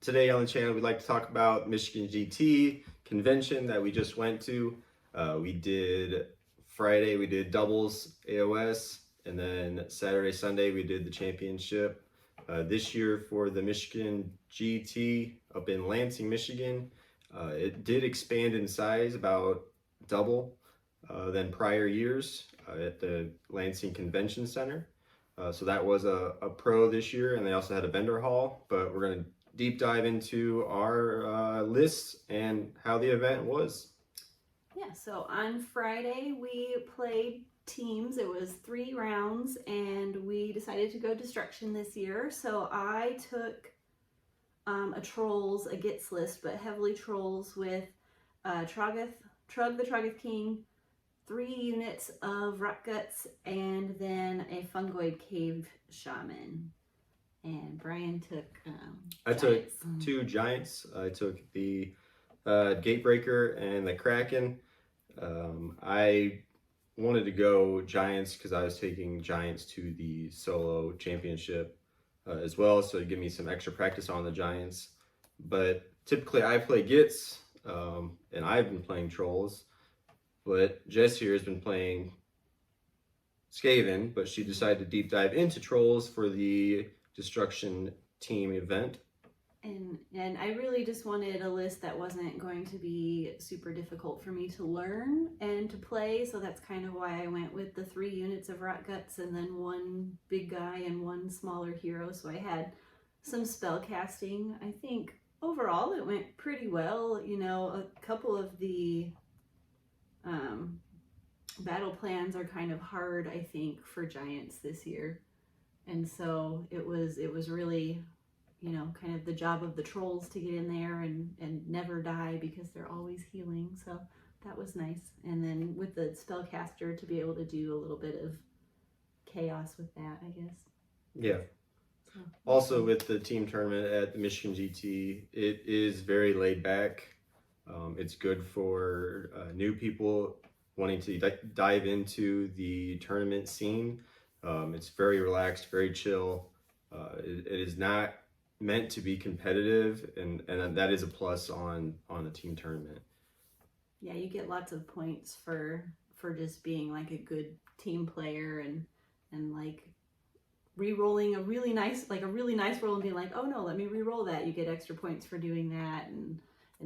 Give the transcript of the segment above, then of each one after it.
Today on the channel, we'd like to talk about Michigan GT convention that we just went to. Friday, we did doubles AOS, and then Saturday, Sunday, we did the championship. This year for the Michigan GT up in Lansing, Michigan, it did expand in size about double than prior years at the Lansing Convention Center. So that was a pro this year, and they also had a vendor hall, but we're going to deep dive into our lists and how the event was. Yeah, so on Friday we played teams. It was 3 rounds and we decided to go destruction this year. So I took a trolls, a gets list, but heavily trolls with Trug the Troggoth King, 3 units of Rock Guts, and then a Fungoid Cave Shaman. And Brian took I took 2 giants. I took the Gatebreaker and the Kraken. I wanted to go giants because I was taking giants to the solo championship as well, so to give me some extra practice on the giants. But typically I play gits, and I've been playing trolls, but Jess here has been playing Skaven, but she decided to deep dive into trolls for the destruction team event. And I really just wanted a list that wasn't going to be super difficult for me to learn and to play, so that's kind of why I went with the 3 units of Rot Guts and then 1 big guy and 1 smaller hero, so I had some spell casting. I think overall it went pretty well. You know, a couple of the battle plans are kind of hard, I think, for giants this year, and so it was really, you know, kind of the job of the trolls to get in there and never die because they're always healing. So that was nice. And then with the spellcaster to be able to do a little bit of chaos with that, I guess. Yeah. So, also with the team tournament at the Michigan GT, it is very laid back. It's good for new people wanting to dive into the tournament scene. It's very relaxed, very chill. It is not meant to be competitive, and that is a plus on a team tournament. Yeah, you get lots of points for just being like a good team player and like re-rolling a really nice roll and being like, oh no, let me re-roll that. You get extra points for doing that, and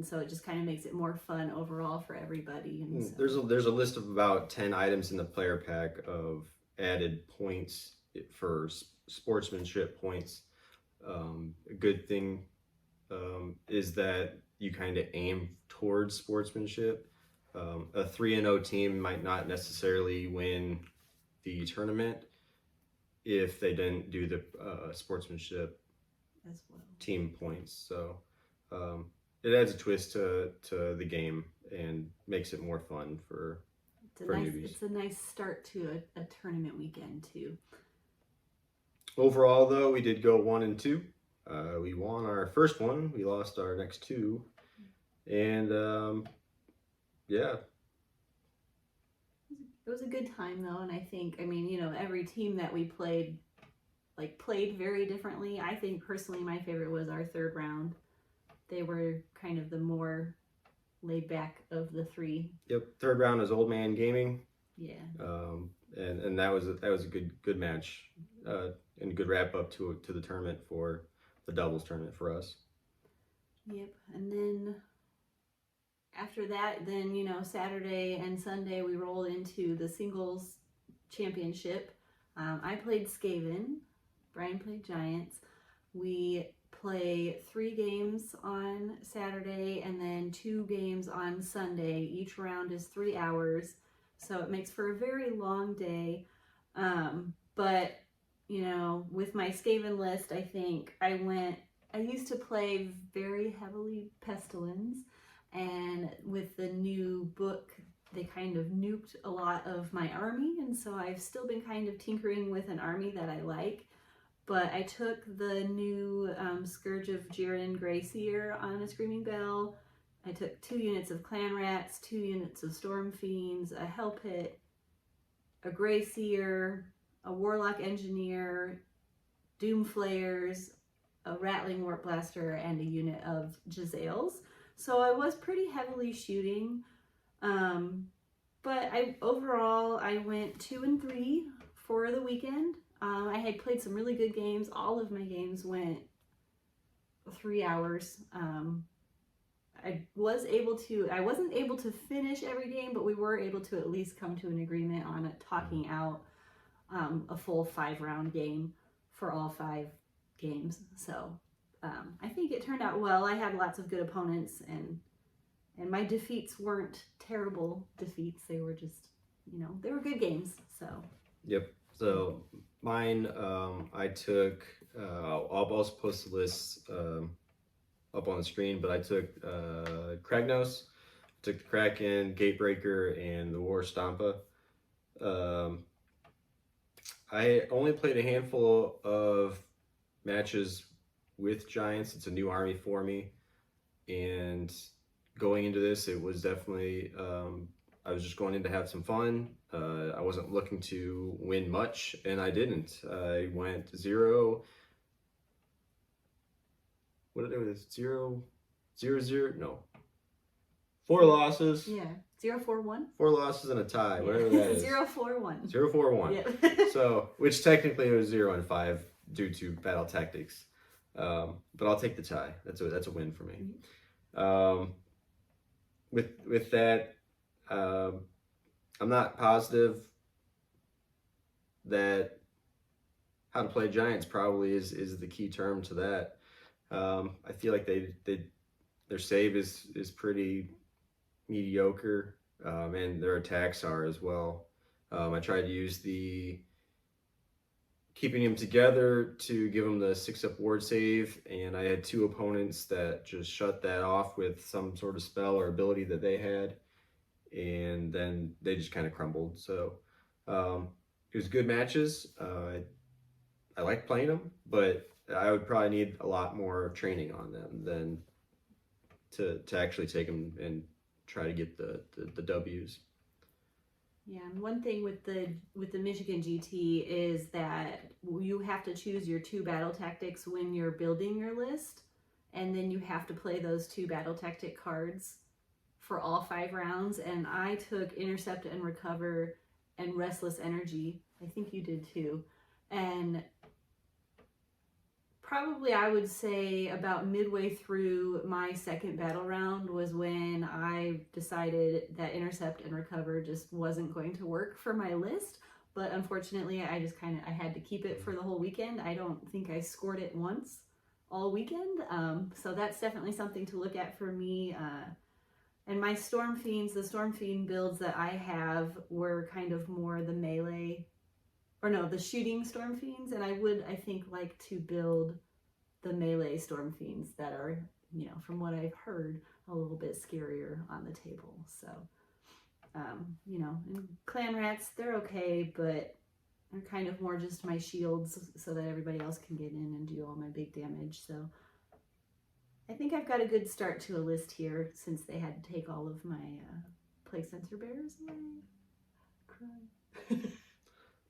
so it just kind of makes it more fun overall for everybody. And so there's a list of about 10 items in the player pack of added points for sportsmanship points. A good thing is that you kind of aim towards sportsmanship. A 3-0 team might not necessarily win the tournament if they didn't do the sportsmanship as well team points. So it adds a twist to the game and makes it more fun for newbies. It's a nice start to a tournament weekend too. Overall, though, we did go 1 and 2. We won our first one. We lost our next 2, and yeah, it was a good time though. And I think, I mean, you know, every team that we played very differently. I think personally my favorite was our 3rd round. They were kind of the more laid back of the 3. Yep, 3rd round is Old Man Gaming. Yeah. And that was a good match, and a good wrap up to the tournament, for the doubles tournament for us. Yep. And then after that, then, you know, Saturday and Sunday we rolled into the singles championship. I played Skaven, Brian played giants. We play 3 games on Saturday and then 2 games on Sunday. Each round is 3 hours, so it makes for a very long day. But you know, with my Skaven list, I think I used to play very heavily Pestilence, and with the new book, they kind of nuked a lot of my army, and so I've still been kind of tinkering with an army that I like. But I took the new Scourge of Jiren Grey Seer on a Screaming Bell. I took 2 units of Clan Rats, 2 units of Storm Fiends, a Hell Pit, a Grey Seer, a Warlock Engineer, Doom Flayers, a Rattling Warp Blaster, and a unit of Giselles. So I was pretty heavily shooting. But overall I went 2-3 for the weekend. I had played some really good games. All of my games went 3 hours. I wasn't able to finish every game, but we were able to at least come to an agreement on it, talking out a full 5-round game for all 5 games. So I think it turned out well. I had lots of good opponents, and my defeats weren't terrible defeats. They were just, they were good games. So. Yep. So mine, I took, I'll also post the lists up on the screen, but I took Kragnos, took the Kraken, Gatebreaker, and the War Stampa. I only played a handful of matches with Giants. It's a new army for me, and going into this, it was definitely, I was just going in to have some fun. I wasn't looking to win much, and I didn't. I went 0. What did it was? 0, 0. No. 4 losses. Yeah. 0-4-1. 4 losses and a tie, whatever that is. 0-4-1. 0-4-1. Yeah. So, which technically it was 0-5 due to battle tactics. But I'll take the tie. That's a win for me. With that, I'm not positive that how to play Giants probably is the key term to that. I feel like their save is pretty mediocre, and their attacks are as well. I tried to use the keeping them together to give them the 6-up ward save, and I had 2 opponents that just shut that off with some sort of spell or ability that they had, and then they just kind of crumbled. So it was good matches. I like playing them, but I would probably need a lot more training on them than to actually take them and try to get the W's. Yeah, and one thing with the Michigan GT is that you have to choose your 2 battle tactics when you're building your list, and then you have to play those 2 battle tactic cards for all 5 rounds. And I took Intercept and Recover and Restless Energy. I think you did too. And probably I would say about midway through my second battle round was when I decided that Intercept and Recover just wasn't going to work for my list. But unfortunately, I had to keep it for the whole weekend. I don't think I scored it once all weekend. So that's definitely something to look at for me. And my Storm Fiends, the Storm Fiend builds that I have were kind of more the melee, or no, the shooting Storm Fiends. And I think like to build the melee Storm Fiends that are, from what I've heard, a little bit scarier on the table. So, and Clan Rats, they're okay, but they're kind of more just my shields so that everybody else can get in and do all my big damage. So I think I've got a good start to a list here, since they had to take all of my Plague Sensor Bearers away. Cry.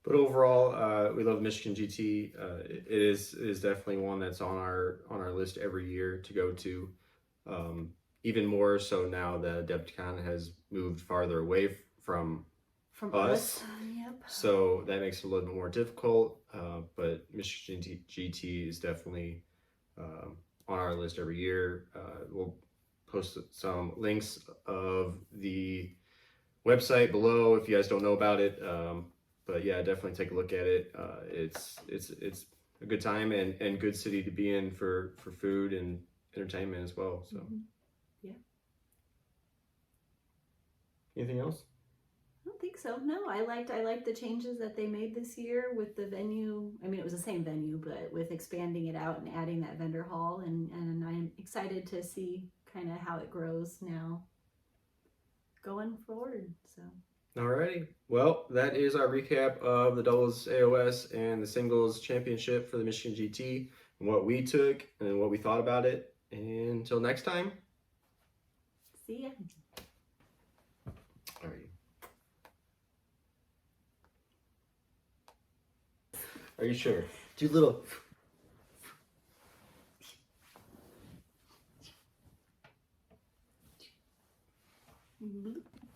But overall, we love Michigan GT. It is definitely one that's on our list every year to go to. Even more so now that Adepticon has moved farther away from us. Yep. So that makes it a little bit more difficult. But Michigan GT is definitely on our list every year. We'll post some links of the website below if you guys don't know about it. But yeah, definitely take a look at it. It's a good time and good city to be in for food and entertainment as well. So yeah. Anything else? I don't think so. No, I liked the changes that they made this year with the venue. I mean, it was the same venue, but with expanding it out and adding that vendor hall, and I'm excited to see kind of how it grows now going forward. So. Alrighty. Well, that is our recap of the doubles AOS and the singles championship for the Michigan GT, and what we took and what we thought about it. And until next time. See ya. Alrighty. Are you sure? Do a little. Bloop.